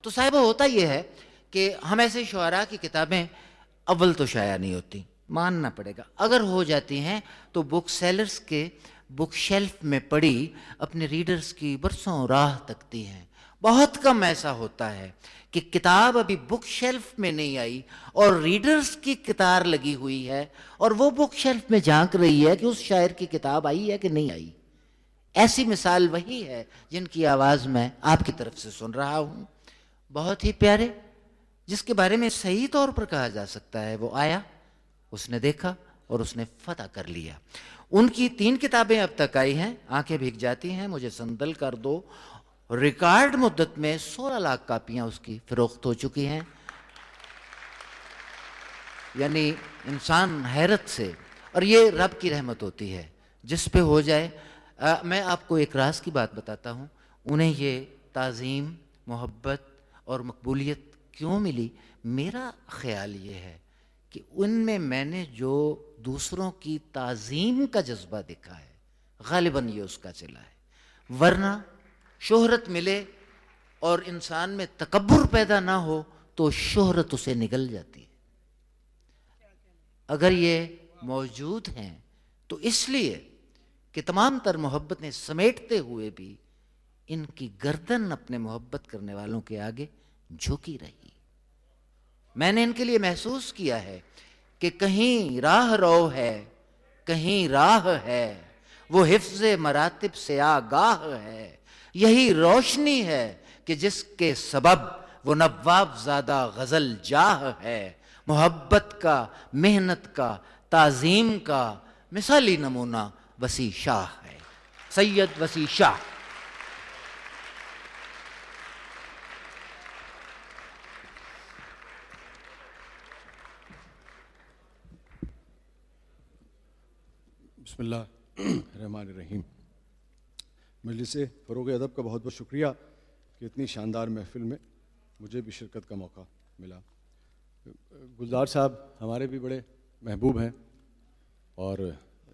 تو صاحب ہوتا یہ ہے کہ ہم ایسے شعراء کی کتابیں اول تو شائع نہیں ہوتی، ماننا پڑے گا، اگر ہو جاتی ہیں تو بک سیلرز کے بک شیلف میں پڑی اپنے ریڈرز کی برسوں راہ تکتی ہیں۔ بہت کم ایسا ہوتا ہے کہ کتاب ابھی بک شیلف میں نہیں آئی اور ریڈرز کی قطار لگی ہوئی ہے اور وہ بک شیلف میں جھانک رہی ہے کہ اس شاعر کی کتاب آئی ہے کہ نہیں آئی۔ ایسی مثال وہی ہے جن کی آواز میں آپ کی طرف سے سن رہا ہوں، بہت ہی پیارے، جس کے بارے میں صحیح طور پر کہا جا سکتا ہے وہ آیا، اس نے دیکھا اور اس نے فتح کر لیا۔ ان کی 3 کتابیں اب تک آئی ہیں، آنکھیں بھیگ جاتی ہیں، مجھے سندل کر دو، ریکارڈ مدت میں 16 لاکھ کاپیاں اس کی فروخت ہو چکی ہیں۔ یعنی انسان حیرت سے، اور یہ رب کی رحمت ہوتی ہے جس پہ ہو جائے۔ میں آپ کو ایک راز کی بات بتاتا ہوں، انہیں یہ تعظیم، محبت اور مقبولیت کیوں ملی؟ میرا خیال یہ ہے کہ ان میں نے جو دوسروں کی تعظیم کا جذبہ دیکھا ہے، غالباً یہ اس کا صلہ ہے۔ ورنہ شہرت ملے اور انسان میں تکبر پیدا نہ ہو تو شہرت اسے نگل جاتی ہے۔ اگر یہ موجود ہیں تو اس لیے کہ تمام تر محبتیں سمیٹتے ہوئے بھی ان کی گردن اپنے محبت کرنے والوں کے آگے جھکی رہی۔ میں نے ان کے لیے محسوس کیا ہے کہ کہیں راہ رو ہے، کہیں راہ ہے، وہ حفظ مراتب سے آگاہ ہے، یہی روشنی ہے کہ جس کے سبب وہ نواب زادہ غزل جاہ ہے۔ محبت کا، محنت کا، تعظیم کا مثالی نمونہ وسیع شاہ ہے، سید وسیع شاہ۔ بسم اللہ الرحمن الرحیم۔ مجلس فروغ ادب کا بہت بہت شکریہ کہ اتنی شاندار محفل میں مجھے بھی شرکت کا موقع ملا۔ گلزار صاحب ہمارے بھی بڑے محبوب ہیں، اور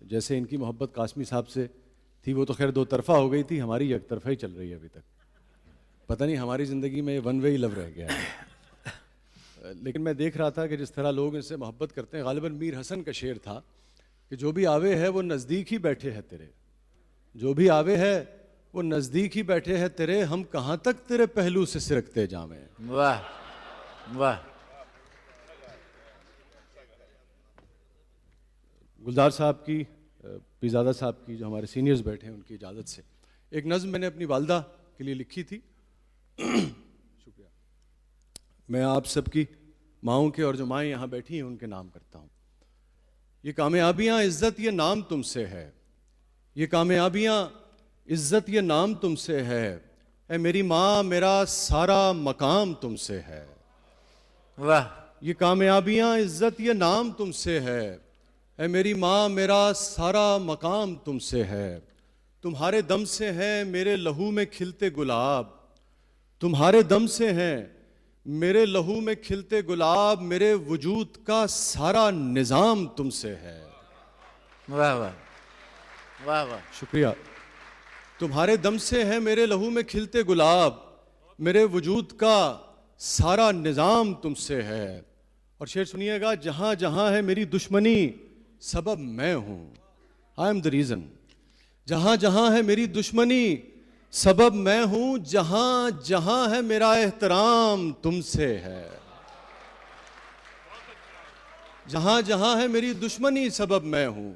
جیسے ان کی محبت قاسمی صاحب سے تھی وہ تو خیر 2 طرفہ ہو گئی تھی، ہماری ایک طرفہ ہی چل رہی ہے ابھی تک۔ پتہ نہیں ہماری زندگی میں 1 وے لو رہ گیا ہے۔ لیکن میں دیکھ رہا تھا کہ جس طرح لوگ ان سے محبت کرتے ہیں، غالباً میر حسن کا شعر تھا کہ جو بھی آوے ہے وہ نزدیک ہی بیٹھے ہے تیرے، جو بھی آوے ہے وہ نزدیک ہی بیٹھے ہے تیرے، ہم کہاں تک تیرے پہلو سے سرکتے جامیں۔ واہ واہ۔ گلزار صاحب کی، پیزادہ صاحب کی، جو ہمارے سینئرز بیٹھے ہیں، ان کی اجازت سے ایک نظم میں نے اپنی والدہ کے لیے لکھی تھی۔ شکریہ۔ میں آپ سب کی ماؤں کے، اور جو مائیں یہاں بیٹھی ہیں ان کے نام کرتا ہوں۔ یہ کامیابیاں عزت یہ نام تم سے ہے، یہ کامیابیاں عزت یہ نام تم سے ہے، اے میری ماں میرا سارا مقام تم سے ہے۔ واہ۔ یہ کامیابیاں عزت یہ نام تم سے ہے، اے میری ماں میرا سارا مقام تم سے ہے۔ تمہارے دم سے ہیں میرے لہو میں کھلتے گلاب، تمہارے دم سے ہیں میرے لہو میں کھلتے گلاب، میرے وجود کا سارا نظام تم سے ہے۔ واہ واہ واہ واہ۔ شکریہ۔ تمہارے دم سے ہیں میرے لہو میں کھلتے گلاب، میرے وجود کا سارا نظام تم سے ہے۔ اور شعر سنیے گا، جہاں جہاں ہے میری دشمنی سبب میں ہوں، آئی ایم دا ریزن۔ جہاں جہاں ہے میری دشمنی سبب میں ہوں، جہاں جہاں ہے میرا احترام تم سے ہے۔ جہاں جہاں ہے میری دشمنی سبب میں ہوں،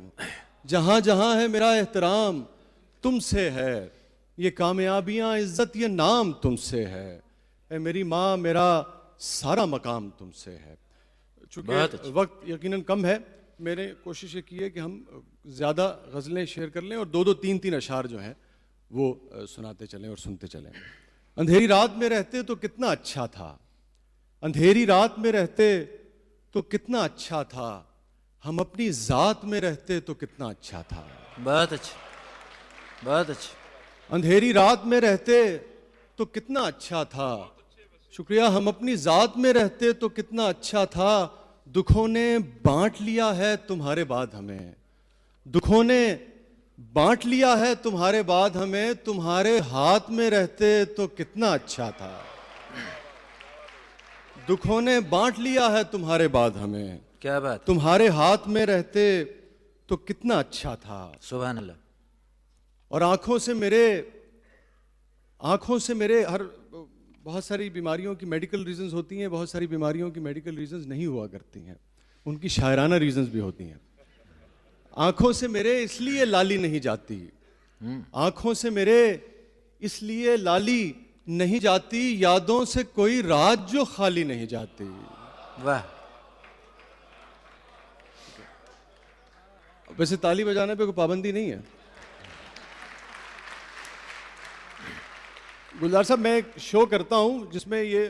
جہاں جہاں ہے میرا احترام تم سے ہے۔ یہ کامیابیاں عزت یہ نام تم سے ہے، اے میری ماں میرا سارا مقام تم سے ہے۔ چونکہ وقت یقیناً کم ہے، میں نے کوشش یہ کی ہے کہ ہم زیادہ غزلیں شیئر کر لیں اور 2 3 اشعار جو ہیں وہ سناتے چلیں اور سنتے چلیں۔ اندھیری رات میں رہتے تو کتنا اچھا تھا، اندھیری رات میں رہتے تو کتنا اچھا تھا، ہم اپنی ذات میں رہتے تو کتنا اچھا تھا۔ بہت اچھا، بہت اچھا۔ اندھیری رات میں رہتے تو کتنا اچھا تھا، شکریہ، ہم اپنی ذات میں رہتے تو کتنا اچھا تھا، دکھوں نے بانٹ لیا ہے تمہارے بعد ہمیں، دکھوں نے بانٹ لیا ہے تمہارے بعد ہمیں، تمہارے ہاتھ میں رہتے تو کتنا اچھا تھا۔ دکھوں نے بانٹ لیا ہے تمہارے بعد ہمیں, کیا بات, تمہارے ہاتھ میں رہتے تو کتنا اچھا تھا. سبحان اللہ. اور آنکھوں سے میرے ہر بہت ساری بیماریوں کی میڈیکل ریزنز ہوتی ہیں, بہت ساری بیماریوں کی میڈیکل ریزنز نہیں ہوا کرتی ہیں, ان کی شاعرانہ ریزنز بھی ہوتی ہیں. آنکھوں سے میرے اس لیے لالی نہیں جاتی, آنکھوں سے میرے اس لیے لالی نہیں جاتی, یادوں سے کوئی رات جو خالی نہیں جاتی. واہ, ویسے تالی بجانے پہ کوئی پابندی نہیں ہے. گلزار صاحب, میں ایک شو کرتا ہوں جس میں یہ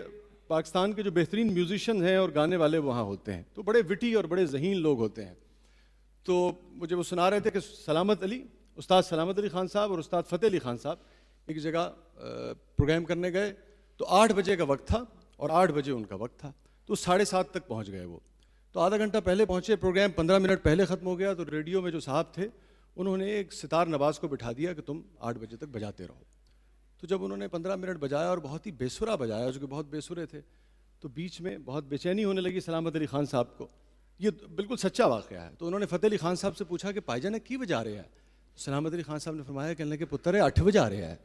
پاکستان کے جو بہترین میوزیشین ہیں اور گانے والے وہاں ہوتے ہیں, تو بڑے وٹی اور بڑے ذہین لوگ ہوتے ہیں. تو مجھے وہ سنا رہے تھے کہ استاد سلامت علی خان صاحب اور استاد فتح علی خان صاحب ایک جگہ پروگرام کرنے گئے, تو 8 بجے کا وقت تھا اور 8 بجے ان کا وقت تھا, تو 7:30 تک پہنچ گئے وہ. تو آدھا گھنٹہ پہلے پہنچے, پروگرام 15 منٹ پہلے ختم ہو گیا. تو ریڈیو میں جو صاحب تھے انہوں نے ایک ستار نواز کو بٹھا دیا کہ تم 8 بجے تک بجاتے رہو. تو جب انہوں نے 15 منٹ بجایا اور بہت ہی بے سرا بجایا, جو کہ بہت بے سرے تھے, تو بیچ میں بہت بے چینی ہونے لگی سلامت علی خان صاحب کو. یہ بالکل سچا واقعہ ہے. تو انہوں نے فتح علی خان صاحب سے پوچھا کہ پائی جان کی بجا رہے ہیں؟ سلامت علی خان صاحب نے فرمایا, کہنے کہ پتر ہے 8 بجا رہے ہیں.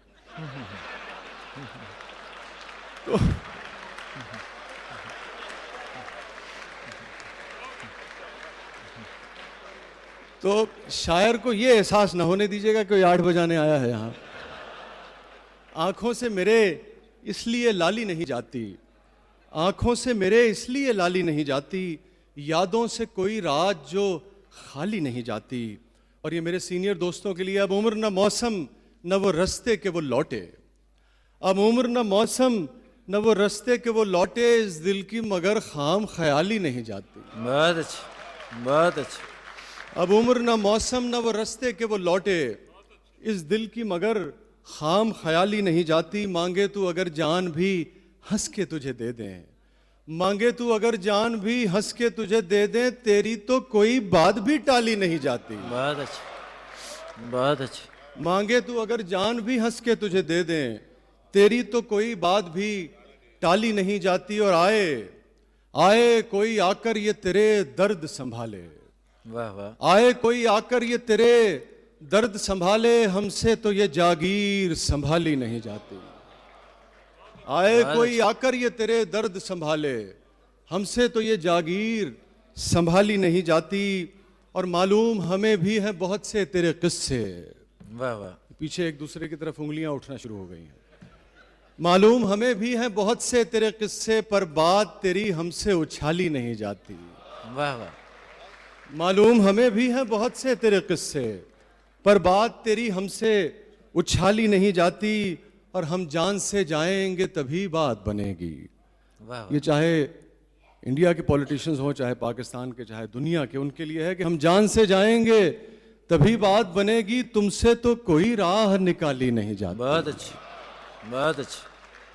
تو شاعر کو یہ احساس نہ ہونے دیجیے گا کہ کوئی 8 بجانے آیا ہے یہاں. آنکھوں سے میرے اس لیے لالی نہیں جاتی, آنکھوں سے میرے اس لیے لالی نہیں جاتی, یادوں سے کوئی رات جو خالی نہیں جاتی. اور یہ میرے سینئر دوستوں کے لیے, اب عمر نہ موسم نہ وہ رستے کہ وہ لوٹے, اب عمر نہ موسم نہ وہ رستے کہ وہ لوٹے, اس دل کی مگر خام خیالی نہیں جاتی. بہت اچھا, بہت اچھا. اب عمر نہ موسم نہ وہ رستے کہ وہ لوٹے, اس دل کی مگر خام خیالی نہیں جاتی. مانگے تو اگر جان بھی ہنس کے تجھے دے دیں, مانگے تو اگر جان بھی ہنس کے تجھے دے دیں, تیری تو کوئی بات بھی ٹالی نہیں جاتی. بہت اچھا, بہت اچھا. مانگے تو اگر جان بھی ہنس کے تجھے دے دیں, تیری تو کوئی بات بھی ٹالی نہیں جاتی. اور آئے کوئی آ کر یہ تیرے درد سنبھالے, واہ واہ, آئے کوئی آ کر یہ تیرے درد سنبھالے, ہم سے تو یہ جاگیر سنبھالی نہیں جاتی. آئے کوئی آ کر یہ تیرے درد سنبھالے, ہم سے تو یہ جاگیر سنبھالی نہیں جاتی. اور معلوم ہمیں بھی ہیں بہت سے تیرے قصے. واہ واہ. پیچھے ایک دوسرے کی طرف انگلیاں اٹھنا شروع ہو گئی ہیں. معلوم ہمیں بھی ہیں بہت سے تیرے قصے, پر بات تیری ہم سے اچھالی نہیں جاتی. واہ واہ. معلوم ہمیں بھی ہیں بہت سے تیرے قصے, پر بات تیری ہم سے اچھالی نہیں جاتی. اور ہم جان سے جائیں گے تبھی بات بنے گی. یہ چاہے انڈیا کے پولیٹیشنز ہوں, چاہے پاکستان کے, چاہے دنیا کے, ان کے لیے ہے کہ ہم جان سے جائیں گے تبھی بات بنے گی. تم سے تو کوئی راہ نکالی نہیں جاتی. بہت اچھی, بہت اچھی.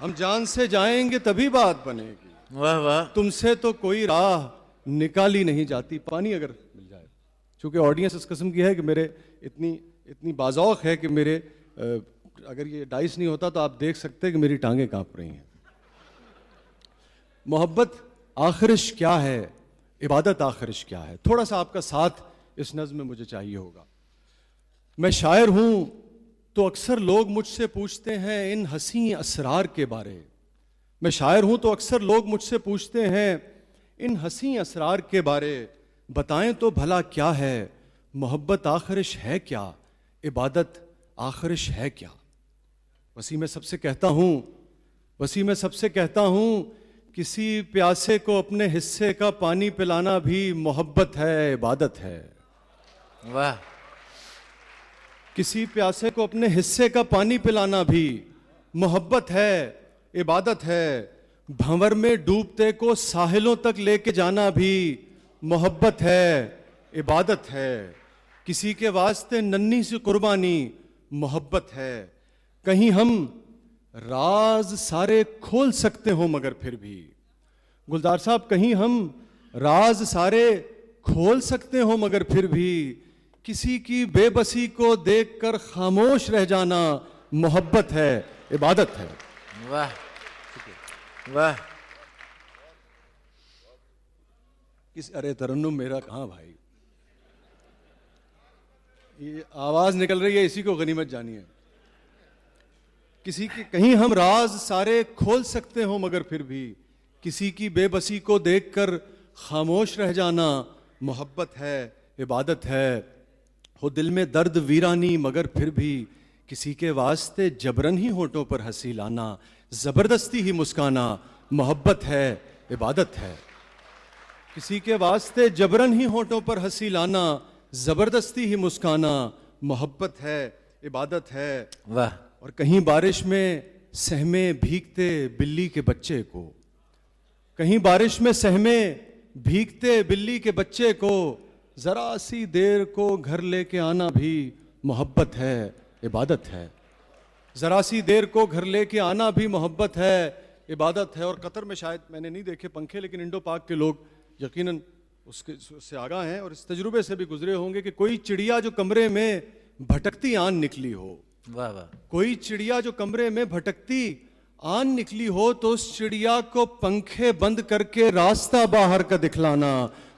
ہم جان سے جائیں گے تبھی بات بنے گی. واہ واہ. تم سے تو کوئی راہ نکالی نہیں جاتی. پانی اگر مل جائے, چونکہ آڈینس اس قسم کی ہے کہ میرے اتنی بازوق ہے کہ میرے اگر یہ ڈائس نہیں ہوتا تو آپ دیکھ سکتے کہ میری ٹانگیں کانپ رہی ہیں. محبت آخرش کیا ہے, عبادت آخرش کیا ہے. تھوڑا سا آپ کا ساتھ اس نظم میں مجھے چاہیے ہوگا. میں شاعر ہوں تو اکثر لوگ مجھ سے پوچھتے ہیں ان حسین اسرار کے بارے. میں شاعر ہوں تو اکثر لوگ مجھ سے پوچھتے ہیں ان حسین اسرار کے بارے. بتائیں تو بھلا کیا ہے, محبت آخرش ہے کیا, عبادت آخرش ہے کیا. وسیع میں سب سے کہتا ہوں کسی پیاسے کو اپنے حصے کا پانی پلانا بھی محبت ہے, عبادت ہے. واہ. کسی پیاسے کو اپنے حصے کا پانی پلانا بھی محبت ہے, عبادت ہے. بھنور میں ڈوبتے کو ساحلوں تک لے کے جانا بھی محبت ہے, عبادت ہے. کسی کے واسطے ننھی سی قربانی محبت ہے. کہیں ہم راز سارے کھول سکتے ہوں مگر پھر بھی, گلزار صاحب کہیں ہم راز سارے کھول سکتے ہوں مگر پھر بھی کسی کی بے بسی کو دیکھ کر خاموش رہ جانا محبت ہے, عبادت ہے. واہ واہ. ارے ترنم میرا کہاں بھائی, یہ آواز نکل رہی ہے, اسی کو غنیمت جانی ہے. کسی کے کہیں ہم راز سارے کھول سکتے ہوں مگر پھر بھی کسی کی بے بسی کو دیکھ کر خاموش رہ جانا محبت ہے, عبادت ہے. ہو دل میں درد ویرانی مگر پھر بھی کسی کے واسطے جبرن ہی ہونٹوں پر ہنسی لانا, زبردستی ہی مسکانا محبت ہے, عبادت ہے. کسی کے واسطے جبرن ہی ہونٹوں پر ہنسی لانا, زبردستی ہی مسکانا محبت ہے, عبادت ہے. واہ. اور کہیں بارش میں سہمے بھیگتے بلی کے بچے کو, کہیں بارش میں سہمے بھیگتے بلی کے بچے کو ذرا سی دیر کو گھر لے کے آنا بھی محبت ہے, عبادت ہے. ذرا سی دیر کو گھر لے کے آنا بھی محبت ہے, عبادت ہے. اور قطر میں شاید میں نے نہیں دیکھے پنکھے, لیکن انڈو پاک کے لوگ یقیناً اس سے آگاہ ہیں اور اس تجربے سے بھی گزرے ہوں گے کہ کوئی چڑیا جو کمرے میں بھٹکتی آن نکلی ہو, واہ واہ, کوئی چڑیا جو کمرے میں بھٹکتی آن نکلی ہو تو اس چڑیا کو پنکھے بند کر کے راستہ باہر کا دکھلانا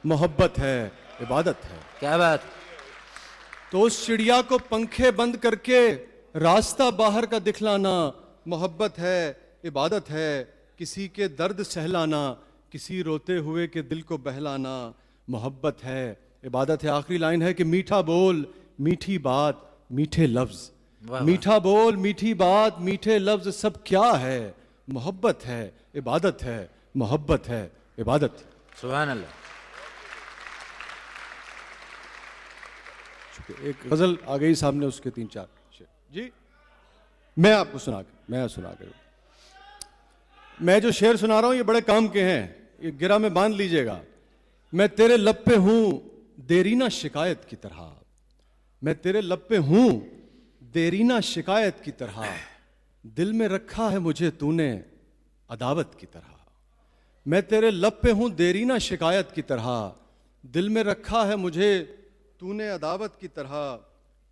محبت ہے, عبادت ہے. کیا بات. تو اس چڑیا کو پنکھے بند کر کے راستہ باہر کا دکھلانا محبت ہے, عبادت ہے. کسی کے درد سہلانا, کسی روتے ہوئے کے دل کو بہلانا محبت ہے, عبادت ہے. آخری لائن ہے کہ میٹھا بول میٹھی بات میٹھے لفظ, میٹھا بول میٹھی بات میٹھے لفظ سب کیا ہے, محبت ہے, عبادت ہے, محبت ہے, عبادت. سبحان اللہ. ایک غزل آ گئی سامنے, اس کے 3-4 شعر. جی میں آپ کو سنا کر میں جو شعر سنا رہا ہوں یہ بڑے کام کے ہیں, یہ گرہ میں باندھ لیجئے گا. میں تیرے لب پہ ہوں دیرینہ شکایت کی طرح, میں تیرے لب پہ ہوں دیرینہ شکایت کی طرح, دل میں رکھا ہے مجھے تو نے عداوت کی طرح. میں تیرے لب پہ ہوں دیرینہ شکایت کی طرح, دل میں رکھا ہے مجھے تو نے عداوت کی طرح.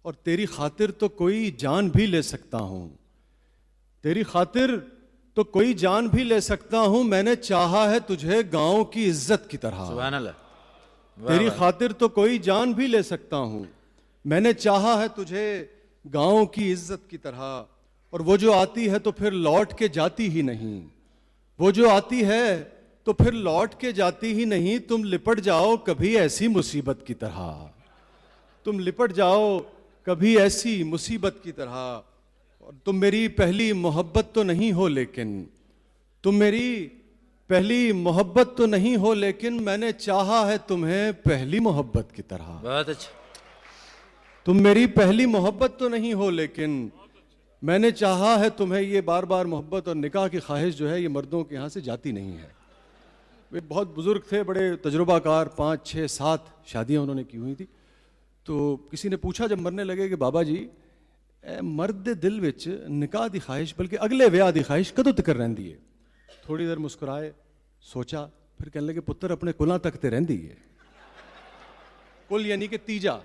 اور تیری خاطر تو کوئی جان بھی لے سکتا ہوں, تیری خاطر تو کوئی جان بھی لے سکتا ہوں. میں نے چاہا ہے تجھے گاؤں کی عزت کی طرح. سبحان اللہ. تیری خاطر تو کوئی جان بھی لے سکتا ہوں, میں نے چاہا ہے تجھے گاؤں کی عزت کی طرح. اور وہ جو آتی ہے تو پھر لوٹ کے جاتی ہی نہیں, وہ جو آتی ہے تو پھر لوٹ کے جاتی ہی نہیں. تم لپٹ جاؤ کبھی ایسی مصیبت کی طرح, تم لپٹ جاؤ کبھی ایسی مصیبت کی طرح. اور تم میری پہلی محبت تو نہیں ہو لیکن, تم میری پہلی محبت تو نہیں ہو لیکن میں نے چاہا ہے تمہیں پہلی محبت کی طرح. بہت اچھا. تم میری پہلی محبت تو نہیں ہو لیکن میں نے چاہا ہے تمہیں. یہ بار بار محبت اور نکاح کی خواہش جو ہے یہ مردوں کے یہاں سے جاتی نہیں ہے. وہ بہت بزرگ تھے, بڑے تجربہ کار, 5 6 7 شادیاں انہوں نے کی ہوئی تھی. تو کسی نے پوچھا جب مرنے لگے کہ بابا جی اے مرد دے دل وچ نکاح دی خواہش بلکہ اگلے ویاہ دی خواہش کدوں تک رہندی ہے؟ تھوڑی دیر مسکرائے, سوچا, پھر کہنے لگے پتر اپنے کلاں تک تے رہندی ہے. کل یعنی کہ تیجا.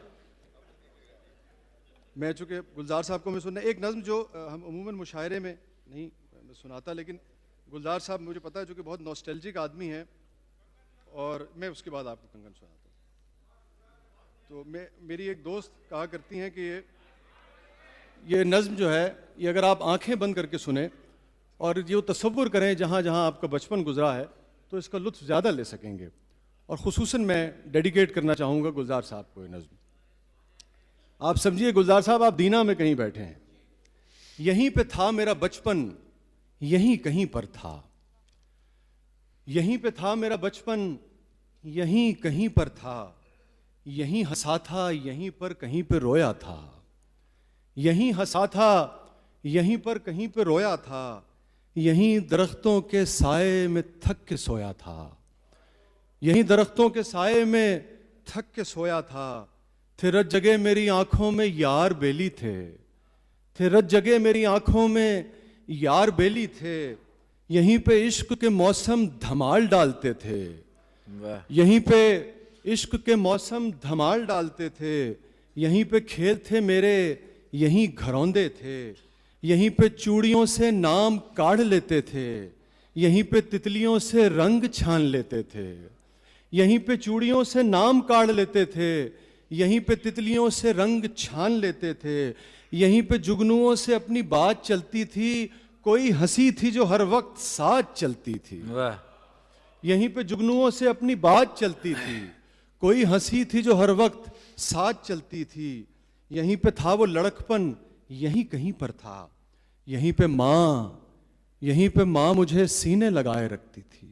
میں چونکہ گلزار صاحب کو میں سننا ایک نظم جو ہم عموماً مشاعرے میں نہیں سناتا, لیکن گلزار صاحب مجھے پتا ہے جو کہ بہت نوسٹیلجک آدمی ہیں, اور میں اس کے بعد آپ کو کنگن سناتا ہوں. تو میری ایک دوست کہا کرتی ہیں کہ یہ نظم جو ہے یہ اگر آپ آنکھیں بند کر کے سنیں اور یہ تصور کریں جہاں جہاں آپ کا بچپن گزرا ہے تو اس کا لطف زیادہ لے سکیں گے. اور خصوصاً میں ڈیڈیکیٹ کرنا چاہوں گا گلزار صاحب کو یہ نظم. آپ سمجھیے گلزار صاحب آپ دینا میں کہیں بیٹھے ہیں, یہیں پہ تھا میرا بچپن یہیں کہیں پر تھا, یہیں پہ تھا میرا بچپن یہیں کہیں پر تھا, یہیں ہنسا تھا یہیں پر کہیں پہ رویا تھا, یہیں ہنسا تھا یہیں پر کہیں پہ رویا تھا, یہیں درختوں کے سائے میں تھک کے سویا تھا, یہیں درختوں کے سائے میں تھک کے سویا تھا. تھے رت جگے میری آنکھوں میں یار بیلی تھے, تھے رت جگے میری آنکھوں میں یار بیلی تھے, یہیں پہ عشق کے موسم دھمال ڈالتے تھے, یہیں پہ عشق کے موسم دھمال ڈالتے تھے, یہیں پہ کھیل تھے میرے یہیں گھروندے تھے, یہیں پہ چوڑیوں سے نام کاڑھ لیتے تھے, یہیں پہ تتلیوں سے رنگ چھان لیتے تھے, یہیں پہ چوڑیوں سے نام کاڑ لیتے تھے، یہیں پہ تتلیوں سے رنگ چھان لیتے تھے، یہیں پہ جگنوؤں سے اپنی بات چلتی تھی، کوئی ہنسی تھی جو ہر وقت ساتھ چلتی تھی۔ واہ، یہیں پہ جگنوؤں سے اپنی بات چلتی تھی، کوئی ہنسی تھی جو ہر وقت ساتھ چلتی تھی، یہیں پہ تھا وہ لڑکپن، یہیں کہیں پر تھا، یہیں پہ ماں مجھے سینے لگائے رکھتی تھی،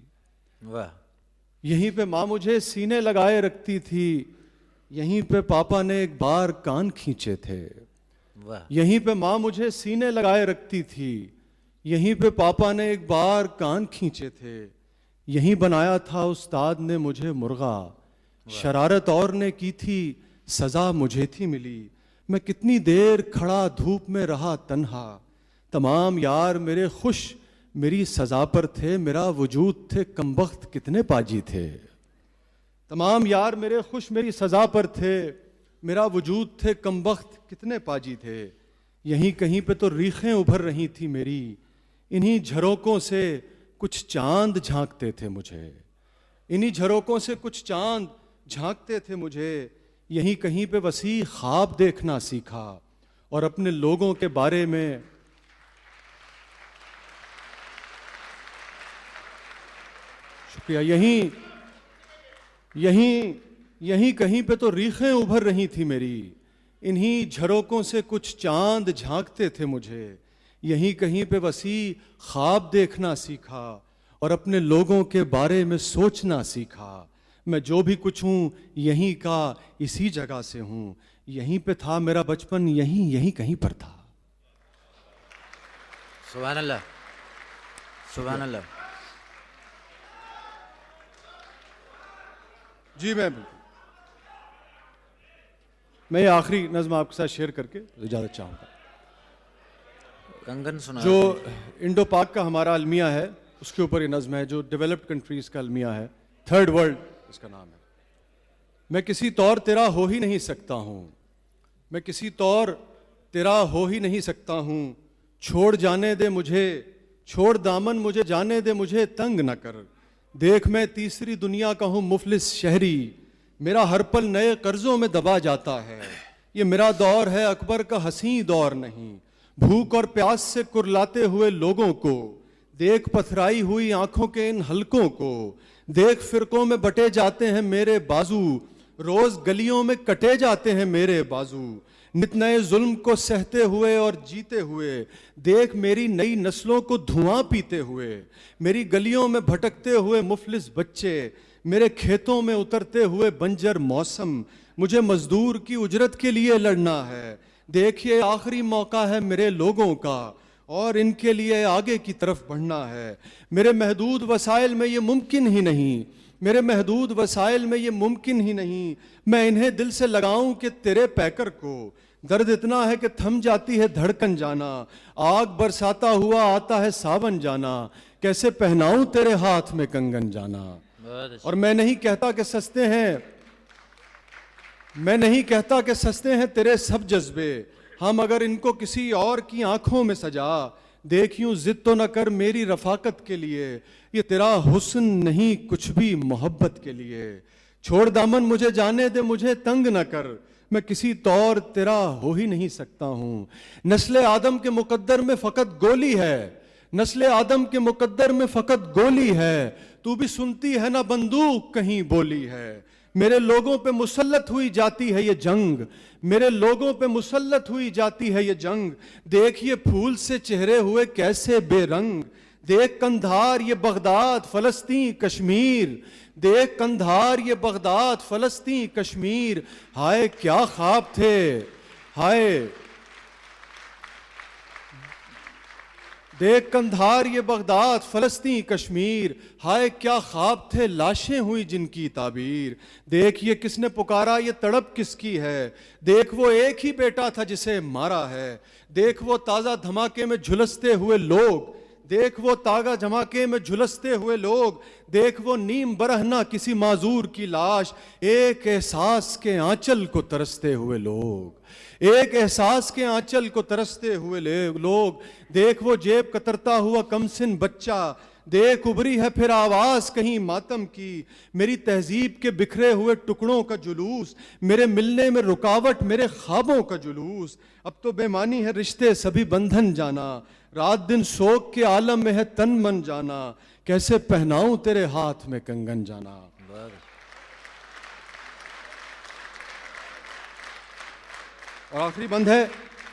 واہ، یہیں پہ ماں مجھے سینے لگائے رکھتی تھی، یہیں پہ پاپا نے ایک بار کان کھینچے تھے، واہ، یہیں پہ ماں مجھے سینے لگائے رکھتی تھی، یہیں پہ پاپا نے ایک بار کان کھینچے تھے، یہیں بنایا تھا استاد نے مجھے مرغا، شرارت اور نے کی تھی سزا مجھے تھی ملی، میں کتنی دیر کھڑا دھوپ میں رہا تنہا، تمام یار میرے خوش میری سزا پر تھے، میرا وجود تھے کمبخت کتنے پاجی تھے، تمام یار میرے خوش میری سزا پر تھے، میرا وجود تھے کمبخت کتنے پاجی تھے، یہیں کہیں پہ تو ریخیں ابھر رہی تھی میری، انہی جھروکوں سے کچھ چاند جھانکتے تھے مجھے، انہی جھروکوں سے کچھ چاند جھانکتے تھے مجھے، یہیں کہیں پہ وسیع خواب دیکھنا سیکھا اور اپنے لوگوں کے بارے میں شکریہ، یہیں کہیں پہ تو ریخیں ابھر رہی تھی میری، انہی جھروکوں سے کچھ چاند جھانکتے تھے مجھے، یہیں کہیں پہ وسیع خواب دیکھنا سیکھا اور اپنے لوگوں کے بارے میں سوچنا سیکھا، میں جو بھی کچھ ہوں یہیں کا اسی جگہ سے ہوں، یہیں پہ تھا میرا بچپن، یہیں کہیں پر تھا۔ سبحان اللہ، سبحان اللہ۔ جی میں یہ آخری نظم آپ کے ساتھ شیئر کر کے اجازت چاہوں گا۔ کنگن سنا جو انڈو پاک کا ہمارا المیہ ہے اس کے اوپر یہ نظم ہے، جو ڈیولپڈ کنٹریز کا المیہ ہے، تھرڈ ورلڈ اس کا نام ہے۔ میں کسی طور تیرا ہو ہی نہیں سکتا ہوں، میں کسی طور تیرا ہو ہی نہیں سکتا ہوں، چھوڑ جانے دے مجھے، چھوڑ دامن مجھے جانے دے، مجھے تنگ نہ کر، دیکھ میں تیسری دنیا کا ہوں مفلس شہری، میرا ہر پل نئے قرضوں میں دبا جاتا ہے، یہ میرا دور ہے اکبر کا حسین دور نہیں، بھوک اور پیاس سے کرلاتے ہوئے لوگوں کو، دیکھ پتھرائی ہوئی آنکھوں کے ان حلقوں کو، دیکھ فرقوں میں بٹے جاتے ہیں میرے بازو، روز گلیوں میں کٹے جاتے ہیں میرے بازو، نت نئے ظلم کو سہتے ہوئے اور جیتے ہوئے، دیکھ میری نئی نسلوں کو دھواں پیتے ہوئے، میری گلیوں میں بھٹکتے ہوئے مفلس بچے، میرے کھیتوں میں اترتے ہوئے بنجر موسم، مجھے مزدور کی اجرت کے لیے لڑنا ہے، دیکھیے آخری موقع ہے میرے لوگوں کا اور ان کے لیے آگے کی طرف بڑھنا ہے، میرے محدود وسائل میں یہ ممکن ہی نہیں، میرے محدود وسائل میں یہ ممکن ہی نہیں، میں انہیں دل سے لگاؤں کہ تیرے پیکر کو، درد اتنا ہے کہ تھم جاتی ہے دھڑکن جانا، آگ برساتا ہوا آتا ہے ساون جانا، کیسے پہناؤں تیرے ہاتھ میں کنگن جانا، اور میں نہیں کہتا کہ سستے ہیں، میں نہیں کہتا کہ سستے ہیں تیرے سب جذبے، ہم اگر ان کو کسی اور کی آنکھوں میں سجا، دیکھیوں ضد تو نہ کر میری رفاقت کے لیے، یہ تیرا حسن نہیں کچھ بھی محبت کے لیے، چھوڑ دامن مجھے جانے دے، مجھے تنگ نہ کر، میں کسی طور تیرا ہو ہی نہیں سکتا ہوں، نسل آدم کے مقدر میں فقط گولی ہے، نسل آدم کے مقدر میں فقط گولی ہے، تو بھی سنتی ہے نہ بندوق کہیں بولی ہے، میرے لوگوں پہ مسلط ہوئی جاتی ہے یہ جنگ، میرے لوگوں پہ مسلط ہوئی جاتی ہے یہ جنگ، دیکھیے پھول سے چہرے ہوئے کیسے بے رنگ، دیکھ کندھار یہ بغداد فلسطین کشمیر، دیکھ کندھار یہ بغداد فلسطین کشمیر، ہائے کیا خواب تھے، ہائے دیکھ کندھار یہ بغداد فلسطین کشمیر، ہائے کیا خواب تھے لاشیں ہوئی جن کی تعبیر، دیکھ یہ کس نے پکارا یہ تڑپ کس کی ہے، دیکھ وہ ایک ہی بیٹا تھا جسے مارا ہے، دیکھ وہ تازہ دھماکے میں جھلستے ہوئے لوگ، دیکھ وہ تازہ دھماکے میں جھلستے ہوئے لوگ، دیکھ وہ نیم برہنہ کسی معذور کی لاش، ایک احساس کے آنچل کو ترستے ہوئے لوگ، ایک احساس کے آنچل کو ترستے ہوئے لوگ، دیکھ وہ جیب کترتا ہوا کم سن بچہ، دیکھ ابری ہے پھر آواز کہیں ماتم کی، میری تہذیب کے بکھرے ہوئے ٹکڑوں کا جلوس، میرے ملنے میں رکاوٹ میرے خوابوں کا جلوس، اب تو بے معنی ہے رشتے سبھی بندھن جانا، رات دن سوگ کے عالم میں ہے تن من جانا، کیسے پہناؤں تیرے ہاتھ میں کنگن جانا۔ اور آخری بند ہے،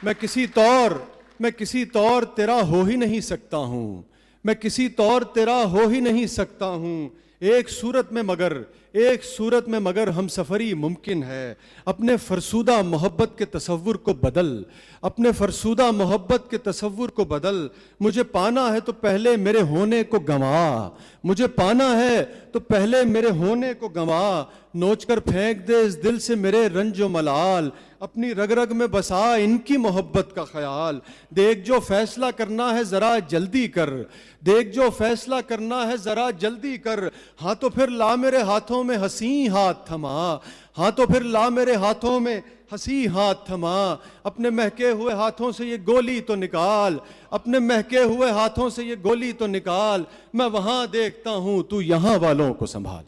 میں کسی طور تیرا ہو ہی نہیں سکتا ہوں، میں کسی طور تیرا ہو ہی نہیں سکتا ہوں، ایک صورت میں مگر ہم سفری ممکن ہے، اپنے فرسودہ محبت کے تصور کو بدل، اپنے فرسودہ محبت کے تصور کو بدل، مجھے پانا ہے تو پہلے میرے ہونے کو گنوا، مجھے پانا ہے تو پہلے میرے ہونے کو گنوا، نوچ کر پھینک دے اس دل سے میرے رنج و ملال، اپنی رگ رگ میں بسا ان کی محبت کا خیال، دیکھ جو فیصلہ کرنا ہے ذرا جلدی کر، دیکھ جو فیصلہ کرنا ہے ذرا جلدی کر، ہاں تو پھر لا میرے ہاتھوں میں ہنسی ہاتھ تھما، ہاں تو پھر لا میرے ہاتھوں میں ہنسی ہاتھ تھما، اپنے مہکے ہوئے ہاتھوں سے یہ گولی تو نکال، اپنے مہکے ہوئے ہاتھوں سے یہ گولی تو نکال، میں وہاں دیکھتا ہوں تو یہاں والوں کو سنبھال۔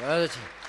بہت اچھا۔